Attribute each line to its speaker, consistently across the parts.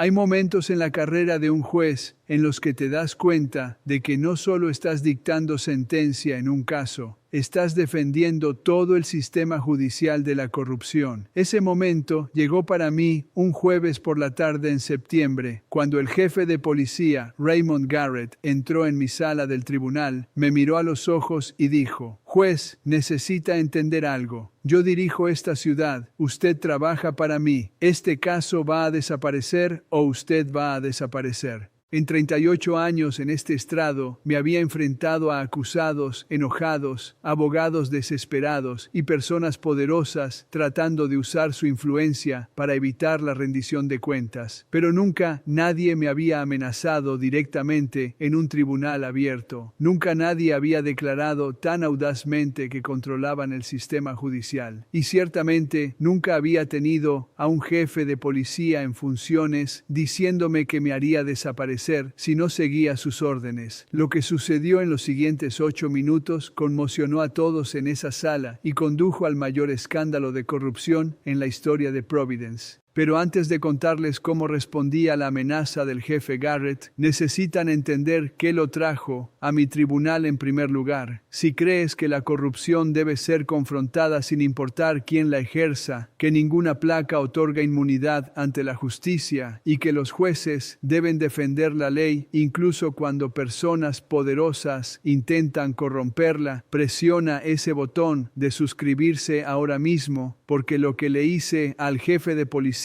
Speaker 1: Hay momentos en la carrera de un juez en los que te das cuenta de que no solo estás dictando sentencia en un caso, estás defendiendo todo el sistema judicial de la corrupción. Ese momento llegó para mí un jueves por la tarde en septiembre, cuando el jefe de policía, Raymond Garrett, entró en mi sala del tribunal, me miró a los ojos y dijo: «Juez, necesita entender algo. Yo dirijo esta ciudad, usted trabaja para mí. Este caso va a desaparecer o usted va a desaparecer». En 38 años en este estrado me había enfrentado a acusados enojados, abogados desesperados y personas poderosas tratando de usar su influencia para evitar la rendición de cuentas. Pero nunca nadie me había amenazado directamente en un tribunal abierto. Nunca nadie había declarado tan audazmente que controlaban el sistema judicial. Y ciertamente nunca había tenido a un jefe de policía en funciones diciéndome que me haría desaparecer si no seguía sus órdenes. Lo que sucedió en los siguientes 8 minutos conmocionó a todos en esa sala y condujo al mayor escándalo de corrupción en la historia de Providence. Pero antes de contarles cómo respondí a la amenaza del jefe Garrett, necesitan entender qué lo trajo a mi tribunal en primer lugar. Si crees que la corrupción debe ser confrontada sin importar quién la ejerza, que ninguna placa otorga inmunidad ante la justicia y que los jueces deben defender la ley incluso cuando personas poderosas intentan corromperla, presiona ese botón de suscribirse ahora mismo, porque lo que le hice al jefe de policía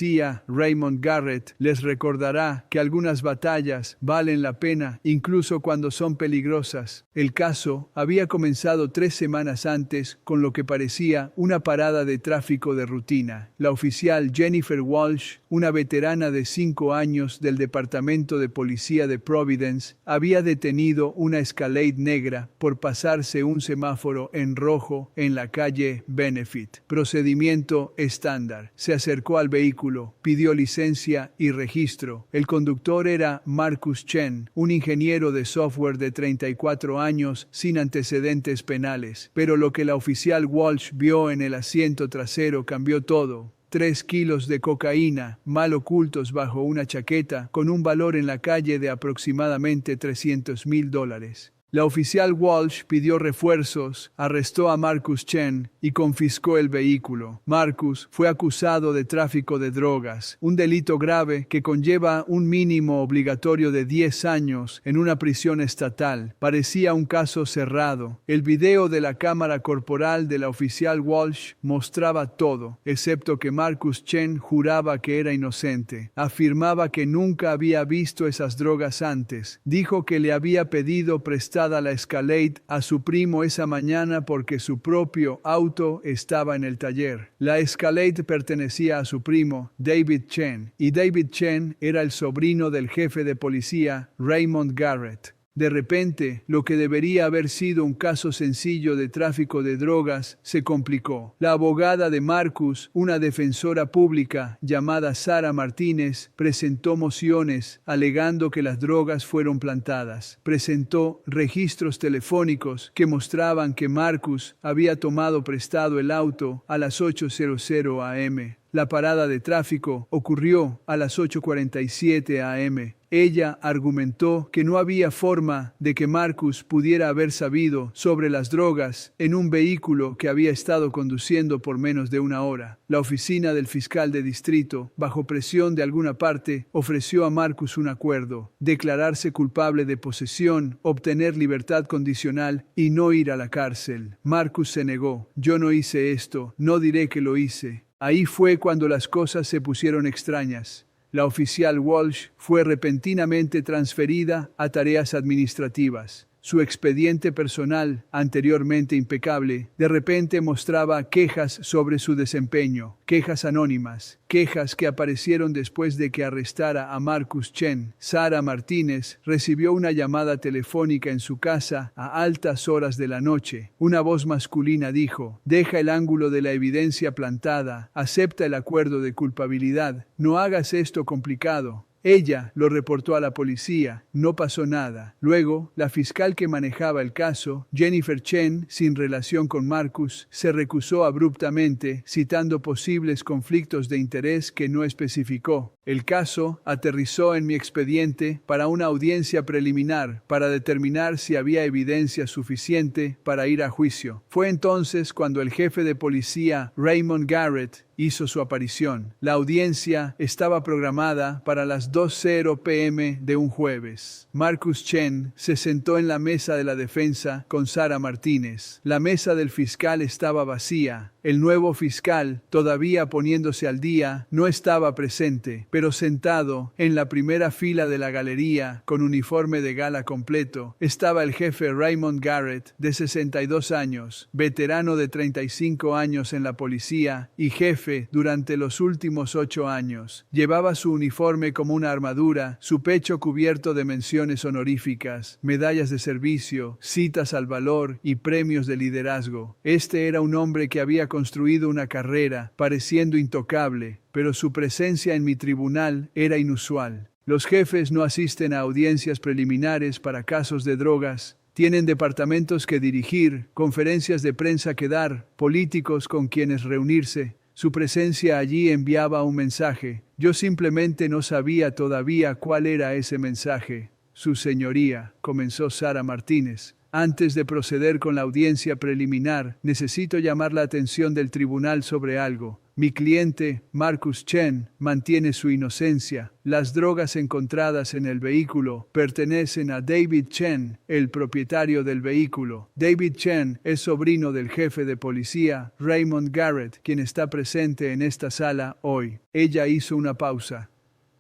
Speaker 1: Raymond Garrett les recordará que algunas batallas valen la pena incluso cuando son peligrosas. El caso había comenzado 3 semanas antes con lo que parecía una parada de tráfico de rutina. La oficial Jennifer Walsh, una veterana de 5 años del Departamento de Policía de Providence, había detenido una Escalade negra por pasarse un semáforo en rojo en la calle Benefit. Procedimiento estándar. Se acercó al vehículo, pidió licencia y registro. El conductor era Marcus Chen, un ingeniero de software de 34 años sin antecedentes penales. Pero lo que la oficial Walsh vio en el asiento trasero cambió todo. 3 kilos de cocaína, mal ocultos bajo una chaqueta, con un valor en la calle de aproximadamente $300,000. La oficial Walsh pidió refuerzos, arrestó a Marcus Chen y confiscó el vehículo. Marcus fue acusado de tráfico de drogas, un delito grave que conlleva un mínimo obligatorio de 10 años en una prisión estatal. Parecía un caso cerrado. El video de la cámara corporal de la oficial Walsh mostraba todo, excepto que Marcus Chen juraba que era inocente. Afirmaba que nunca había visto esas drogas antes. Dijo que le había pedido prestado la Escalade a su primo esa mañana porque su propio auto estaba en el taller. La Escalade pertenecía a su primo, David Chen, y David Chen era el sobrino del jefe de policía, Raymond Garrett. De repente, lo que debería haber sido un caso sencillo de tráfico de drogas se complicó. La abogada de Marcus, una defensora pública llamada Sara Martínez, presentó mociones alegando que las drogas fueron plantadas. Presentó registros telefónicos que mostraban que Marcus había tomado prestado el auto a las 8:00 a.m. La parada de tráfico ocurrió a las 8:47 a.m. Ella argumentó que no había forma de que Marcus pudiera haber sabido sobre las drogas en un vehículo que había estado conduciendo por menos de 1 hora. La oficina del fiscal de distrito, bajo presión de alguna parte, ofreció a Marcus un acuerdo: declararse culpable de posesión, obtener libertad condicional y no ir a la cárcel. Marcus se negó. «Yo no hice esto, no diré que lo hice». Ahí fue cuando las cosas se pusieron extrañas. La oficial Walsh fue repentinamente transferida a tareas administrativas. Su expediente personal, anteriormente impecable, de repente mostraba quejas sobre su desempeño, quejas anónimas, quejas que aparecieron después de que arrestara a Marcus Chen. Sara Martínez recibió una llamada telefónica en su casa a altas horas de la noche. Una voz masculina dijo: «Deja el ángulo de la evidencia plantada, acepta el acuerdo de culpabilidad, no hagas esto complicado». Ella lo reportó a la policía, no pasó nada. Luego, la fiscal que manejaba el caso, Jennifer Chen, sin relación con Marcus, se recusó abruptamente, citando posibles conflictos de interés que no especificó. El caso aterrizó en mi expediente para una audiencia preliminar para determinar si había evidencia suficiente para ir a juicio. Fue entonces cuando el jefe de policía, Raymond Garrett, hizo su aparición. La audiencia estaba programada para las 2:00 p.m. de un jueves. Marcus Chen se sentó en la mesa de la defensa con Sara Martínez. La mesa del fiscal estaba vacía. El nuevo fiscal, todavía poniéndose al día, no estaba presente, pero sentado en la primera fila de la galería, con uniforme de gala completo, estaba el jefe Raymond Garrett, de 62 años, veterano de 35 años en la policía y jefe durante los últimos 8 años. Llevaba su uniforme como una armadura, su pecho cubierto de menciones honoríficas, medallas de servicio, citas al valor y premios de liderazgo. Este era un hombre que había construido una carrera, pareciendo intocable, pero su presencia en mi tribunal era inusual. Los jefes no asisten a audiencias preliminares para casos de drogas. Tienen departamentos que dirigir, conferencias de prensa que dar, políticos con quienes reunirse. Su presencia allí enviaba un mensaje. Yo simplemente no sabía todavía cuál era ese mensaje. Su señoría, comenzó Sara Martínez. Antes de proceder con la audiencia preliminar, necesito llamar la atención del tribunal sobre algo. Mi cliente, Marcus Chen, mantiene su inocencia. Las drogas encontradas en el vehículo pertenecen a David Chen, el propietario del vehículo. David Chen es sobrino del jefe de policía, Raymond Garrett, quien está presente en esta sala hoy. Ella hizo una pausa.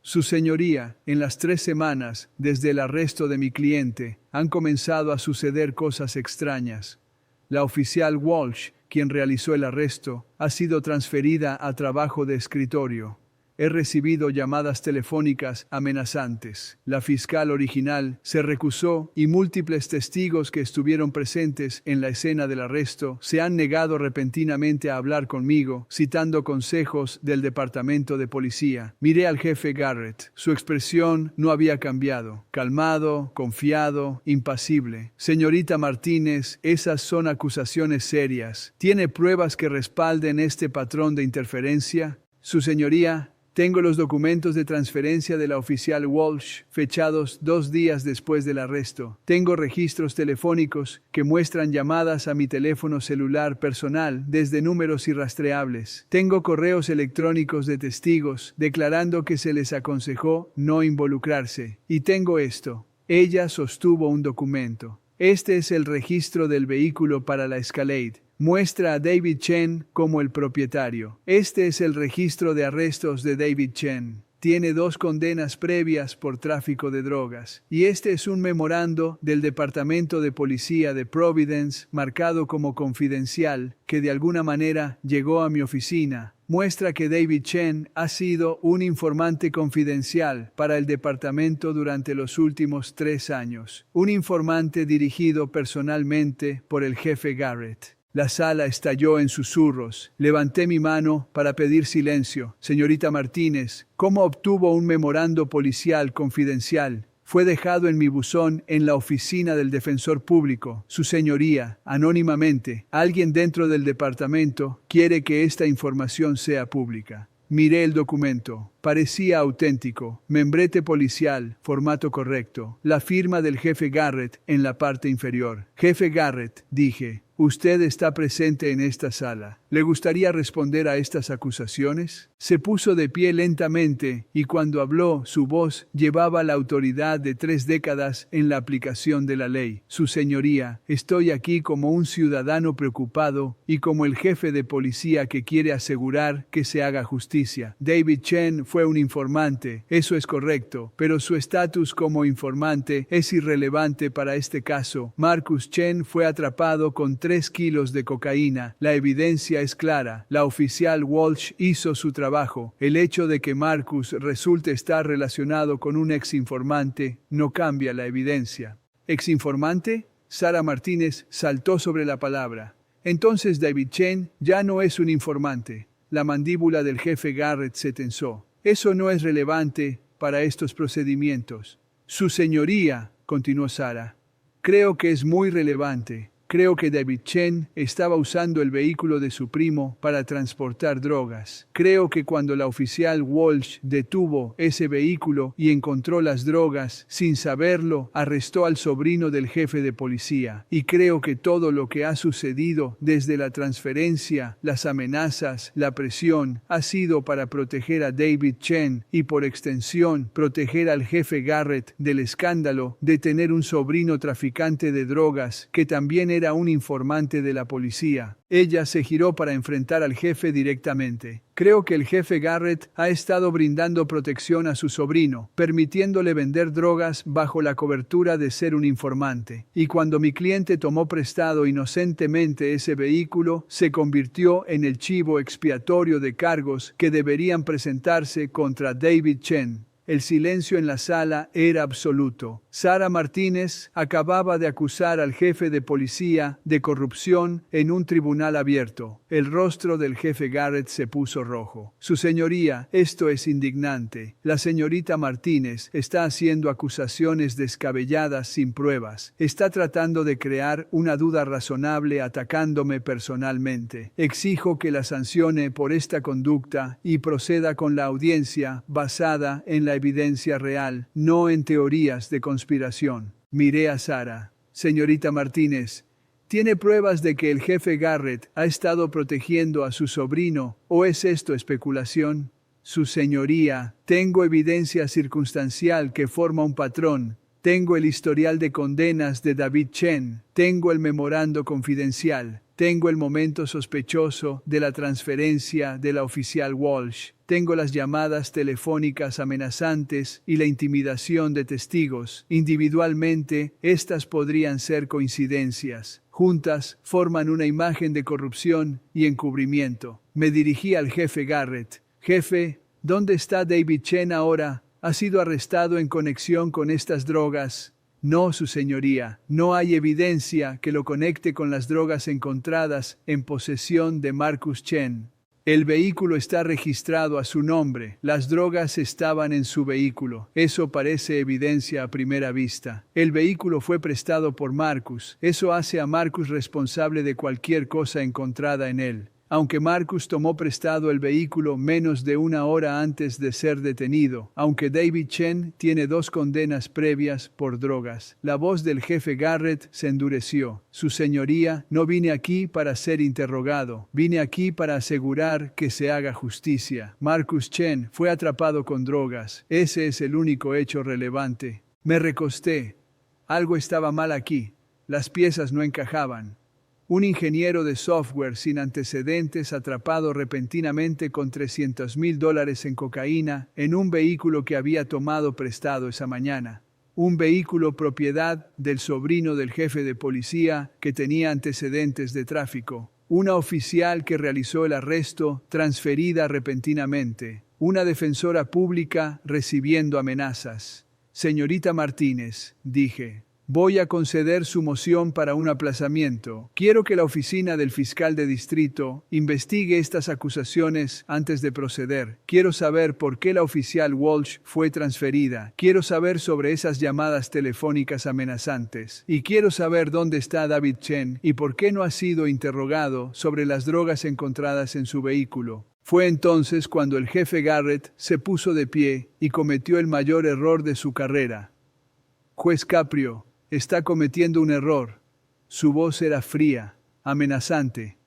Speaker 1: Su señoría, en las 3 semanas, desde el arresto de mi cliente, han comenzado a suceder cosas extrañas. La oficial Walsh, quien realizó el arresto, ha sido transferida a trabajo de escritorio. He recibido llamadas telefónicas amenazantes. La fiscal original se recusó y múltiples testigos que estuvieron presentes en la escena del arresto se han negado repentinamente a hablar conmigo, citando consejos del departamento de policía. Miré al jefe Garrett. Su expresión no había cambiado. Calmado, confiado, impasible. Señorita Martínez, esas son acusaciones serias. ¿Tiene pruebas que respalden este patrón de interferencia? Su señoría, tengo los documentos de transferencia de la oficial Walsh, fechados 2 días después del arresto. Tengo registros telefónicos que muestran llamadas a mi teléfono celular personal desde números irrastreables. Tengo correos electrónicos de testigos declarando que se les aconsejó no involucrarse. Y tengo esto. Ella sostuvo un documento. Este es el registro del vehículo para la Escalade. Muestra a David Chen como el propietario. Este es el registro de arrestos de David Chen. Tiene 2 condenas previas por tráfico de drogas. Y este es un memorando del Departamento de Policía de Providence, marcado como confidencial, que de alguna manera llegó a mi oficina. Muestra que David Chen ha sido un informante confidencial para el departamento durante los últimos 3 años. Un informante dirigido personalmente por el jefe Garrett. La sala estalló en susurros. Levanté mi mano para pedir silencio. Señorita Martínez, ¿cómo obtuvo un memorando policial confidencial? Fue dejado en mi buzón en la oficina del defensor público. Su señoría, anónimamente, alguien dentro del departamento quiere que esta información sea pública. Miré el documento. Parecía auténtico. Membrete policial, formato correcto. La firma del jefe Garrett en la parte inferior. Jefe Garrett, dije. Usted está presente en esta sala. ¿Le gustaría responder a estas acusaciones? Se puso de pie lentamente y cuando habló, su voz llevaba la autoridad de 3 décadas en la aplicación de la ley. Su señoría, estoy aquí como un ciudadano preocupado y como el jefe de policía que quiere asegurar que se haga justicia. David Chen fue un informante, eso es correcto, pero su estatus como informante es irrelevante para este caso. Marcus Chen fue atrapado con 3 kilos de cocaína. La evidencia es clara. La oficial Walsh hizo su trabajo. El hecho de que Marcus resulte estar relacionado con un exinformante no cambia la evidencia. ¿Exinformante? Sara Martínez saltó sobre la palabra. Entonces David Chen ya no es un informante. La mandíbula del jefe Garrett se tensó. Eso no es relevante para estos procedimientos. Su señoría, continuó Sarah, creo que es muy relevante. Creo que David Chen estaba usando el vehículo de su primo para transportar drogas. Creo que cuando la oficial Walsh detuvo ese vehículo y encontró las drogas, sin saberlo, arrestó al sobrino del jefe de policía. Y creo que todo lo que ha sucedido desde la transferencia, las amenazas, la presión, ha sido para proteger a David Chen y por extensión proteger al jefe Garrett del escándalo de tener un sobrino traficante de drogas que también era un informante de la policía. Ella se giró para enfrentar al jefe directamente. Creo que el jefe Garrett ha estado brindando protección a su sobrino, permitiéndole vender drogas bajo la cobertura de ser un informante. Y cuando mi cliente tomó prestado inocentemente ese vehículo, se convirtió en el chivo expiatorio de cargos que deberían presentarse contra David Chen. El silencio en la sala era absoluto. Sarah Martínez acababa de acusar al jefe de policía de corrupción en un tribunal abierto. El rostro del jefe Garrett se puso rojo. Su señoría, esto es indignante. La señorita Martínez está haciendo acusaciones descabelladas sin pruebas. Está tratando de crear una duda razonable atacándome personalmente. Exijo que la sancione por esta conducta y proceda con la audiencia basada en la evidencia real, no en teorías de conspiración. Miré a Sarah. Señorita Martínez, ¿tiene pruebas de que el jefe Garrett ha estado protegiendo a su sobrino, o es esto especulación? Su señoría, tengo evidencia circunstancial que forma un patrón. Tengo el historial de condenas de David Chen. Tengo el memorando confidencial. Tengo el momento sospechoso de la transferencia de la oficial Walsh. Tengo las llamadas telefónicas amenazantes y la intimidación de testigos. Individualmente, estas podrían ser coincidencias. Juntas, forman una imagen de corrupción y encubrimiento. Me dirigí al jefe Garrett. Jefe, ¿dónde está David Chen ahora? ¿Ha sido arrestado en conexión con estas drogas? No, su señoría, no hay evidencia que lo conecte con las drogas encontradas en posesión de Marcus Chen. El vehículo está registrado a su nombre. Las drogas estaban en su vehículo. Eso parece evidencia a primera vista. El vehículo fue prestado por Marcus. Eso hace a Marcus responsable de cualquier cosa encontrada en él. Aunque Marcus tomó prestado el vehículo menos de una hora antes de ser detenido, aunque David Chen tiene 2 condenas previas por drogas. La voz del jefe Garrett se endureció. Su señoría, no vine aquí para ser interrogado. Vine aquí para asegurar que se haga justicia. Marcus Chen fue atrapado con drogas. Ese es el único hecho relevante. Me recosté. Algo estaba mal aquí. Las piezas no encajaban. Un ingeniero de software sin antecedentes atrapado repentinamente con $300,000 en cocaína en un vehículo que había tomado prestado esa mañana. Un vehículo propiedad del sobrino del jefe de policía que tenía antecedentes de tráfico. Una oficial que realizó el arresto transferida repentinamente. Una defensora pública recibiendo amenazas. Señorita Martínez, dije. Voy a conceder su moción para un aplazamiento. Quiero que la oficina del fiscal de distrito investigue estas acusaciones antes de proceder. Quiero saber por qué la oficial Walsh fue transferida. Quiero saber sobre esas llamadas telefónicas amenazantes. Y quiero saber dónde está David Chen y por qué no ha sido interrogado sobre las drogas encontradas en su vehículo. Fue entonces cuando el jefe Garrett se puso de pie y cometió el mayor error de su carrera. Juez Caprio, está cometiendo un error. Su voz era fría, amenazante.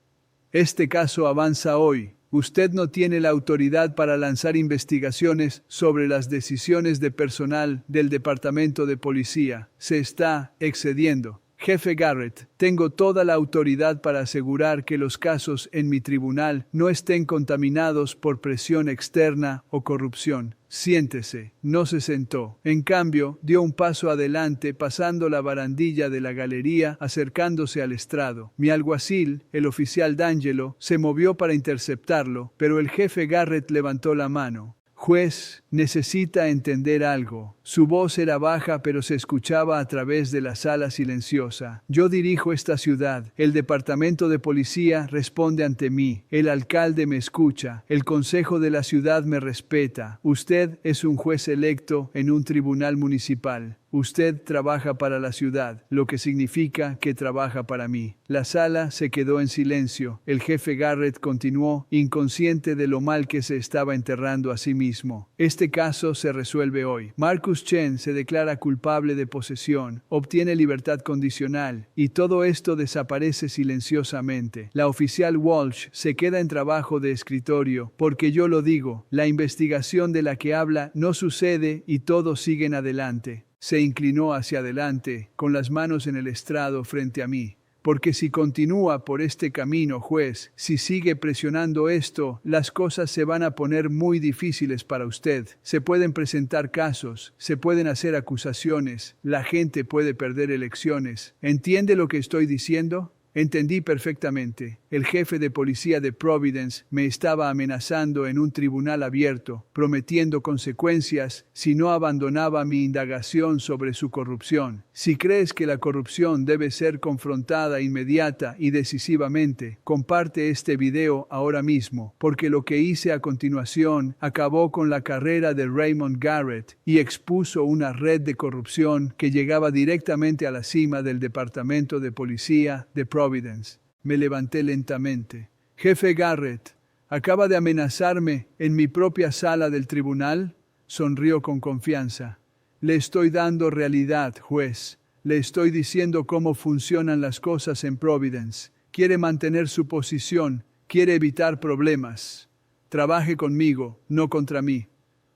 Speaker 1: Este caso avanza hoy. Usted no tiene la autoridad para lanzar investigaciones sobre las decisiones de personal del Departamento de Policía. Se está excediendo. Jefe Garrett, tengo toda la autoridad para asegurar que los casos en mi tribunal no estén contaminados por presión externa o corrupción. Siéntese. No se sentó. En cambio, dio un paso adelante pasando la barandilla de la galería, acercándose al estrado. Mi alguacil, el oficial D'Angelo, se movió para interceptarlo, pero el jefe Garrett levantó la mano. Juez, necesita entender algo. Su voz era baja pero se escuchaba a través de la sala silenciosa. Yo dirijo esta ciudad. El departamento de policía responde ante mí. El alcalde me escucha. El consejo de la ciudad me respeta. Usted es un juez electo en un tribunal municipal. Usted trabaja para la ciudad, lo que significa que trabaja para mí. La sala se quedó en silencio. El jefe Garrett continuó, inconsciente de lo mal que se estaba enterrando a sí mismo. Este caso se resuelve hoy. Marcus Chen se declara culpable de posesión, obtiene libertad condicional, y todo esto desaparece silenciosamente. La oficial Walsh se queda en trabajo de escritorio, porque yo lo digo, la investigación de la que habla no sucede y todos siguen adelante. Se inclinó hacia adelante, con las manos en el estrado frente a mí. Porque si continúa por este camino, juez, si sigue presionando esto, las cosas se van a poner muy difíciles para usted. Se pueden presentar casos, se pueden hacer acusaciones, la gente puede perder elecciones. ¿Entiende lo que estoy diciendo? Entendí perfectamente. El jefe de policía de Providence me estaba amenazando en un tribunal abierto, prometiendo consecuencias si no abandonaba mi indagación sobre su corrupción. Si crees que la corrupción debe ser confrontada inmediata y decisivamente, comparte este video ahora mismo, porque lo que hice a continuación acabó con la carrera de Raymond Garrett y expuso una red de corrupción que llegaba directamente a la cima del departamento de policía de Providence. Me levanté lentamente. Jefe Garrett, ¿acaba de amenazarme en mi propia sala del tribunal? Sonrió con confianza. Le estoy dando realidad, juez. Le estoy diciendo cómo funcionan las cosas en Providence. Quiere mantener su posición, quiere evitar problemas. Trabaje conmigo, no contra mí.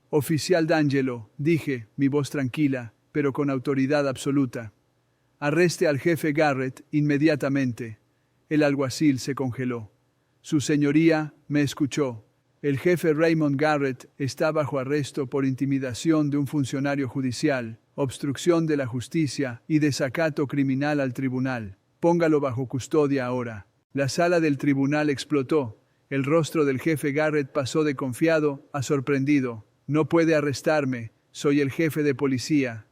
Speaker 1: Oficial D'Angelo, dije, mi voz tranquila, pero con autoridad absoluta. Arreste al jefe Garrett inmediatamente. El alguacil se congeló. Su señoría me escuchó. El jefe Raymond Garrett está bajo arresto por intimidación de un funcionario judicial, obstrucción de la justicia y desacato criminal al tribunal. Póngalo bajo custodia ahora. La sala del tribunal explotó. El rostro del jefe Garrett pasó de confiado a sorprendido. No puede arrestarme. Soy el jefe de policía.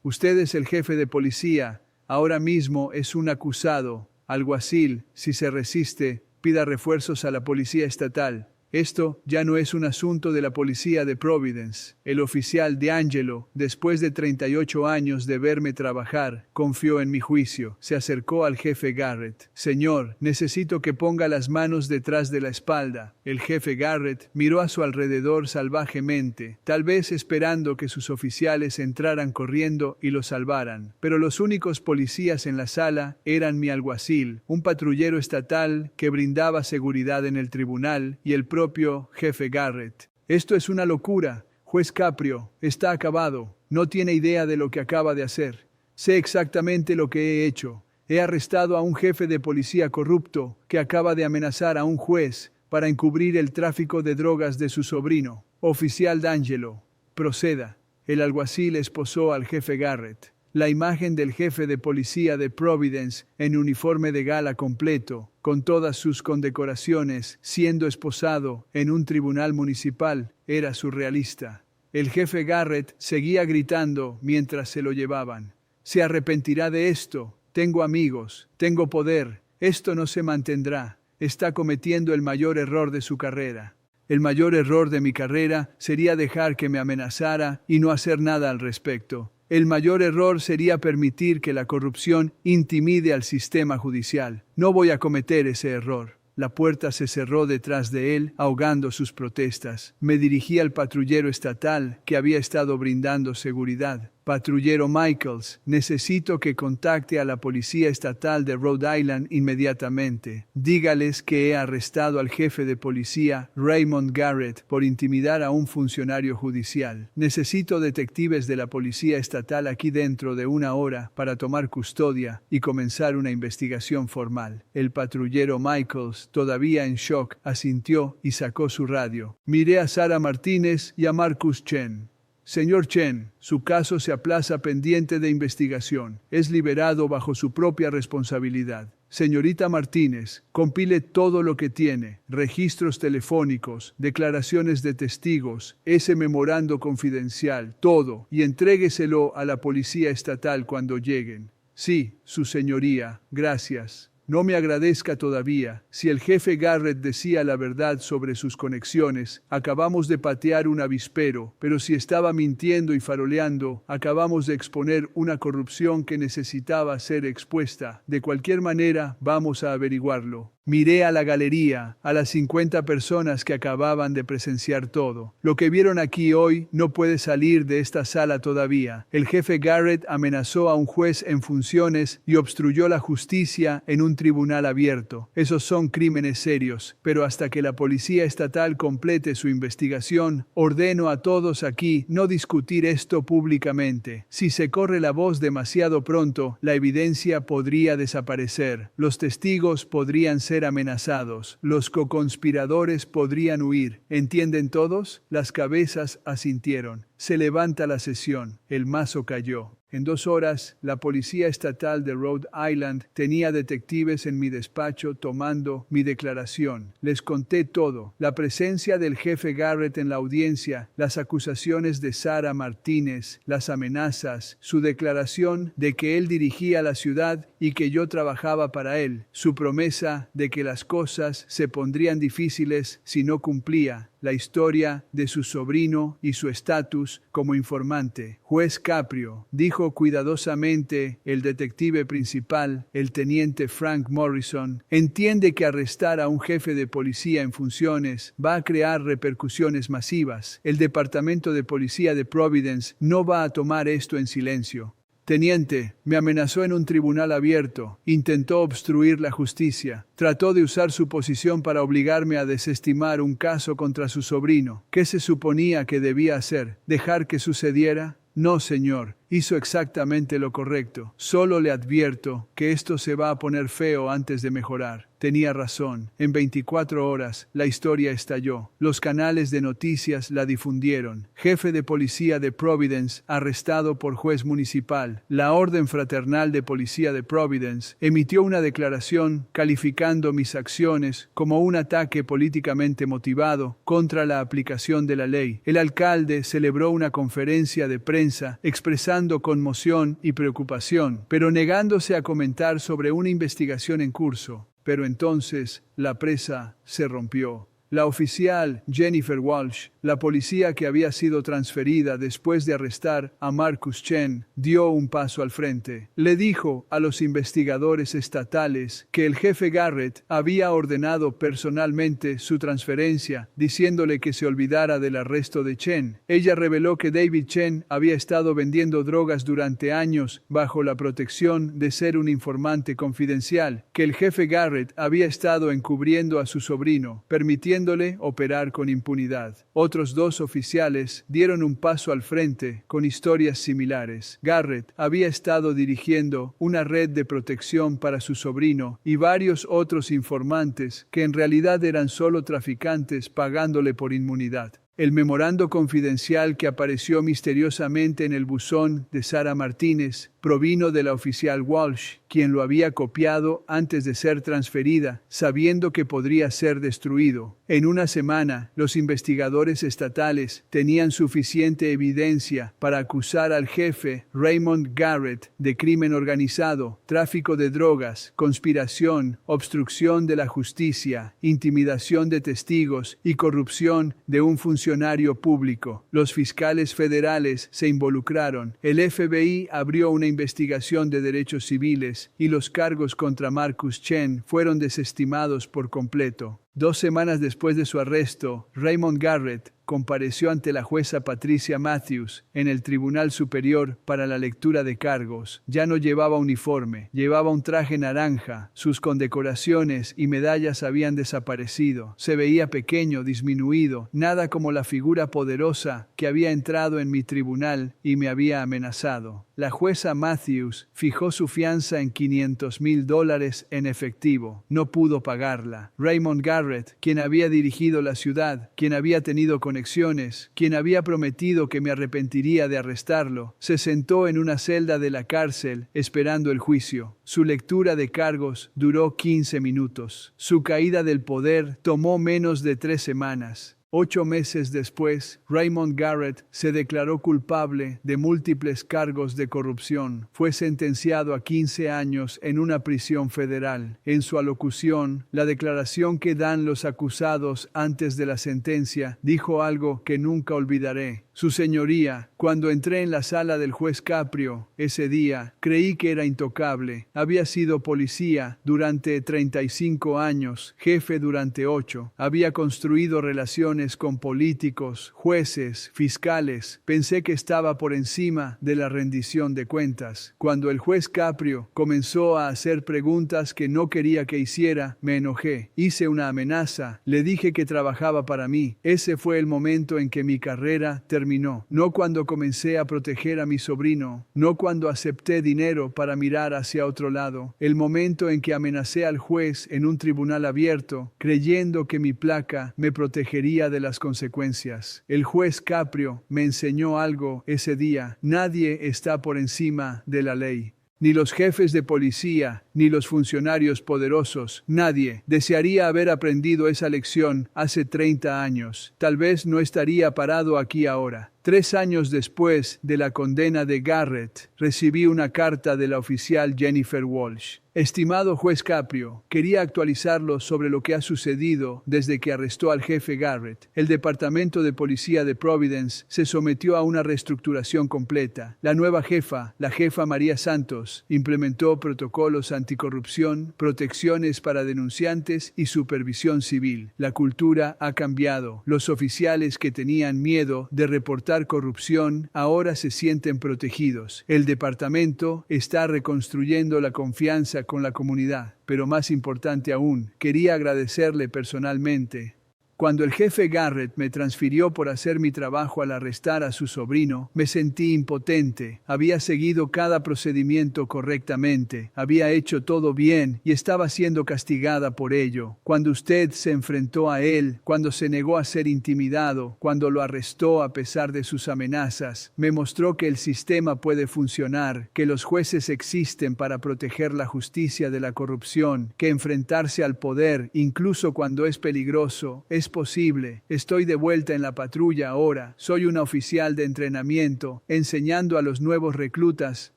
Speaker 1: Usted es el jefe de policía. Ahora mismo es un acusado. Alguacil, si se resiste, pida refuerzos a la policía estatal. Esto ya no es un asunto de la policía de Providence. El oficial D'Angelo, después de 38 años de verme trabajar, confió en mi juicio. Se acercó al jefe Garrett. Señor, necesito que ponga las manos detrás de la espalda. El jefe Garrett miró a su alrededor salvajemente, tal vez esperando que sus oficiales entraran corriendo y lo salvaran. Pero los únicos policías en la sala eran mi alguacil, un patrullero estatal que brindaba seguridad en el tribunal, y el propio jefe Garrett. Esto es una locura. Juez Caprio, está acabado. No tiene idea de lo que acaba de hacer. Sé exactamente lo que he hecho. He arrestado a un jefe de policía corrupto que acaba de amenazar a un juez para encubrir el tráfico de drogas de su sobrino. Oficial D'Angelo, proceda. El alguacil esposó al jefe Garrett. La imagen del jefe de policía de Providence en uniforme de gala completo, con todas sus condecoraciones, siendo esposado en un tribunal municipal, era surrealista. El jefe Garrett seguía gritando mientras se lo llevaban. Se arrepentirá de esto. Tengo amigos, tengo poder. Esto no se mantendrá. Está cometiendo el mayor error de su carrera. El mayor error de mi carrera sería dejar que me amenazara y no hacer nada al respecto. El mayor error sería permitir que la corrupción intimide al sistema judicial. No voy a cometer ese error. La puerta se cerró detrás de él, ahogando sus protestas. Me dirigí al patrullero estatal que había estado brindando seguridad. Patrullero Michaels, necesito que contacte a la policía estatal de Rhode Island inmediatamente. Dígales que he arrestado al jefe de policía, Raymond Garrett, por intimidar a un funcionario judicial. Necesito detectives de la policía estatal aquí dentro de 1 hora para tomar custodia y comenzar una investigación formal. El patrullero Michaels, todavía en shock, asintió y sacó su radio. Miré a Sara Martínez y a Marcus Chen. Señor Chen, su caso se aplaza pendiente de investigación. Es liberado bajo su propia responsabilidad. Señorita Martínez, compile todo lo que tiene, registros telefónicos, declaraciones de testigos, ese memorando confidencial, todo, y entrégueselo a la policía estatal cuando lleguen. Sí, su señoría, gracias. No me agradezca todavía. Si el jefe Garrett decía la verdad sobre sus conexiones, acabamos de patear un avispero, pero si estaba mintiendo y faroleando, acabamos de exponer una corrupción que necesitaba ser expuesta. De cualquier manera, vamos a averiguarlo. Miré a la galería, a las 50 personas que acababan de presenciar todo. Lo que vieron aquí hoy no puede salir de esta sala todavía. El jefe Garrett amenazó a un juez en funciones y obstruyó la justicia en un tribunal abierto. Esos son crímenes serios, pero hasta que la policía estatal complete su investigación, ordeno a todos aquí no discutir esto públicamente. Si se corre la voz demasiado pronto, la evidencia podría desaparecer. Los testigos podrían ser amenazados. Los coconspiradores podrían huir. ¿Entienden todos? Las cabezas asintieron. Se levanta la sesión. El mazo cayó. En 2 horas, la policía estatal de Rhode Island tenía detectives en mi despacho tomando mi declaración. Les conté todo. La presencia del jefe Garrett en la audiencia, las acusaciones de Sara Martínez, las amenazas, su declaración de que él dirigía la ciudad y que yo trabajaba para él, su promesa de que las cosas se pondrían difíciles si no cumplía, la historia de su sobrino y su estatus como informante. Juez Caprio, dijo cuidadosamente el detective principal, el teniente Frank Morrison, entiende que arrestar a un jefe de policía en funciones va a crear repercusiones masivas. El Departamento de Policía de Providence no va a tomar esto en silencio. Teniente, me amenazó en un tribunal abierto, intentó obstruir la justicia, trató de usar su posición para obligarme a desestimar un caso contra su sobrino. ¿Qué se suponía que debía hacer? ¿Dejar que sucediera? No, señor, hizo exactamente lo correcto. Solo le advierto que esto se va a poner feo antes de mejorar. Tenía razón. En 24 horas, la historia estalló. Los canales de noticias la difundieron. Jefe de policía de Providence, arrestado por juez municipal. La Orden Fraternal de Policía de Providence emitió una declaración calificando mis acciones como un ataque políticamente motivado contra la aplicación de la ley. El alcalde celebró una conferencia de prensa expresando conmoción y preocupación, pero negándose a comentar sobre una investigación en curso. Pero entonces la presa se rompió. La oficial Jennifer Walsh, la policía que había sido transferida después de arrestar a Marcus Chen, dio un paso al frente. Le dijo a los investigadores estatales que el jefe Garrett había ordenado personalmente su transferencia, diciéndole que se olvidara del arresto de Chen. Ella reveló que David Chen había estado vendiendo drogas durante años bajo la protección de ser un informante confidencial, que el jefe Garrett había estado encubriendo a su sobrino, permitiéndole operar con impunidad. Otros 2 oficiales dieron un paso al frente con historias similares. Garrett había estado dirigiendo una red de protección para su sobrino y varios otros informantes que en realidad eran solo traficantes pagándole por inmunidad. El memorando confidencial que apareció misteriosamente en el buzón de Sara Martínez provino de la oficial Walsh, quien lo había copiado antes de ser transferida, sabiendo que podría ser destruido. En una semana, los investigadores estatales tenían suficiente evidencia para acusar al jefe Raymond Garrett de crimen organizado, tráfico de drogas, conspiración, obstrucción de la justicia, intimidación de testigos y corrupción de un funcionario público. Los fiscales federales se involucraron. El FBI abrió una investigación de derechos civiles y los cargos contra Marcus Chen fueron desestimados por completo. 2 semanas después de su arresto, Raymond Garrett compareció ante la jueza Patricia Matthews en el Tribunal Superior para la lectura de cargos. Ya no llevaba uniforme, llevaba un traje naranja, sus condecoraciones y medallas habían desaparecido. Se veía pequeño, disminuido, nada como la figura poderosa que había entrado en mi tribunal y me había amenazado. La jueza Matthews fijó su fianza en $500,000 en efectivo. No pudo pagarla. Raymond Garrett Garrett, quien había dirigido la ciudad, quien había tenido conexiones, quien había prometido que me arrepentiría de arrestarlo, se sentó en una celda de la cárcel esperando el juicio. Su lectura de cargos duró 15 minutos. Su caída del poder tomó menos de 3 semanas. 8 meses después, Raymond Garrett se declaró culpable de múltiples cargos de corrupción. Fue sentenciado a 15 años en una prisión federal. En su alocución, la declaración que dan los acusados antes de la sentencia, dijo algo que nunca olvidaré. Su señoría, cuando entré en la sala del juez Caprio, ese día, creí que era intocable. Había sido policía durante 35 años, jefe durante 8. Había construido relaciones con políticos, jueces, fiscales. Pensé que estaba por encima de la rendición de cuentas. Cuando el juez Caprio comenzó a hacer preguntas que no quería que hiciera, me enojé. Hice una amenaza. Le dije que trabajaba para mí. Ese fue el momento en que mi carrera terminó. No cuando comencé a proteger a mi sobrino, no cuando acepté dinero para mirar hacia otro lado. El momento en que amenacé al juez en un tribunal abierto, creyendo que mi placa me protegería de las consecuencias. El juez Caprio me enseñó algo ese día. Nadie está por encima de la ley. Ni los jefes de policía, ni los funcionarios poderosos, nadie desearía haber aprendido esa lección hace 30 años. Tal vez no estaría parado aquí ahora. 3 años después de la condena de Garrett, recibí una carta de la oficial Jennifer Walsh. Estimado juez Caprio, quería actualizarlo sobre lo que ha sucedido desde que arrestó al jefe Garrett. El Departamento de Policía de Providence se sometió a una reestructuración completa. La nueva jefa, la jefa María Santos, implementó protocolos anticorrupción, protecciones para denunciantes y supervisión civil. La cultura ha cambiado. Los oficiales que tenían miedo de reportar corrupción ahora se sienten protegidos. El departamento está reconstruyendo la confianza con la comunidad, pero más importante aún, quería agradecerle personalmente. Cuando el jefe Garrett me transfirió por hacer mi trabajo al arrestar a su sobrino, me sentí impotente. Había seguido cada procedimiento correctamente, había hecho todo bien y estaba siendo castigada por ello. Cuando usted se enfrentó a él, cuando se negó a ser intimidado, cuando lo arrestó a pesar de sus amenazas, me mostró que el sistema puede funcionar, que los jueces existen para proteger la justicia de la corrupción, que enfrentarse al poder, incluso cuando es peligroso, es posible. Estoy de vuelta en la patrulla ahora. Soy una oficial de entrenamiento, enseñando a los nuevos reclutas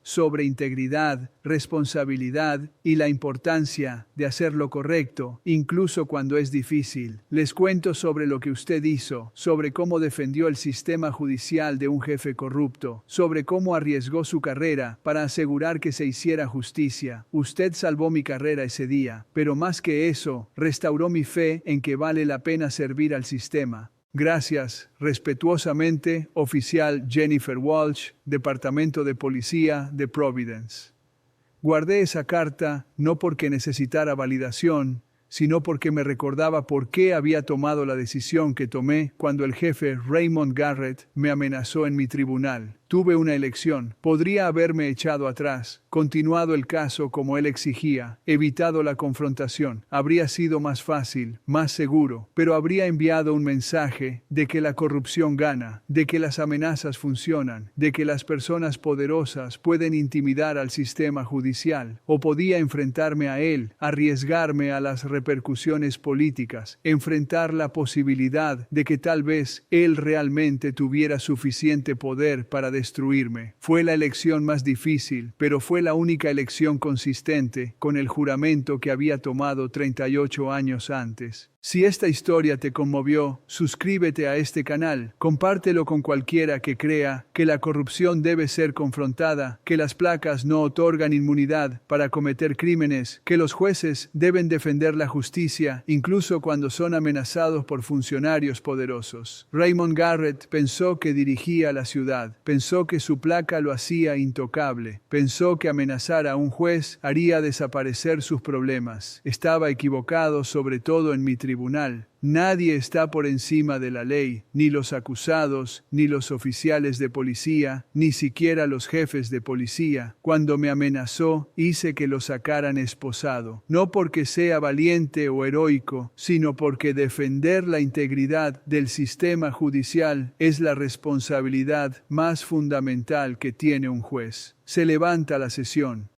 Speaker 1: sobre integridad, responsabilidad y la importancia de hacer lo correcto, incluso cuando es difícil. Les cuento sobre lo que usted hizo, sobre cómo defendió el sistema judicial de un jefe corrupto, sobre cómo arriesgó su carrera para asegurar que se hiciera justicia. Usted salvó mi carrera ese día, pero más que eso, restauró mi fe en que vale la pena servir al sistema. Gracias, respetuosamente, oficial Jennifer Walsh, Departamento de Policía de Providence. Guardé esa carta no porque necesitara validación, sino porque me recordaba por qué había tomado la decisión que tomé cuando el jefe Raymond Garrett me amenazó en mi tribunal. Tuve una elección. Podría haberme echado atrás, continuado el caso como él exigía, evitado la confrontación. Habría sido más fácil, más seguro, pero habría enviado un mensaje de que la corrupción gana, de que las amenazas funcionan, de que las personas poderosas pueden intimidar al sistema judicial, o podía enfrentarme a él, arriesgarme a las repercusiones políticas, enfrentar la posibilidad de que tal vez él realmente tuviera suficiente poder para destruirme. Fue la elección más difícil, pero fue la única elección consistente con el juramento que había tomado 38 años antes. Si esta historia te conmovió, suscríbete a este canal, compártelo con cualquiera que crea que la corrupción debe ser confrontada, que las placas no otorgan inmunidad para cometer crímenes, que los jueces deben defender la justicia, incluso cuando son amenazados por funcionarios poderosos. Raymond Garrett pensó que dirigía la ciudad, pensó que su placa lo hacía intocable, pensó que amenazar a un juez haría desaparecer sus problemas. Estaba equivocado sobre todo en mi tribunal. Nadie está por encima de la ley, ni los acusados, ni los oficiales de policía, ni siquiera los jefes de policía. Cuando me amenazó, hice que lo sacaran esposado, no porque sea valiente o heroico, sino porque defender la integridad del sistema judicial es la responsabilidad más fundamental que tiene un juez. Se levanta la sesión.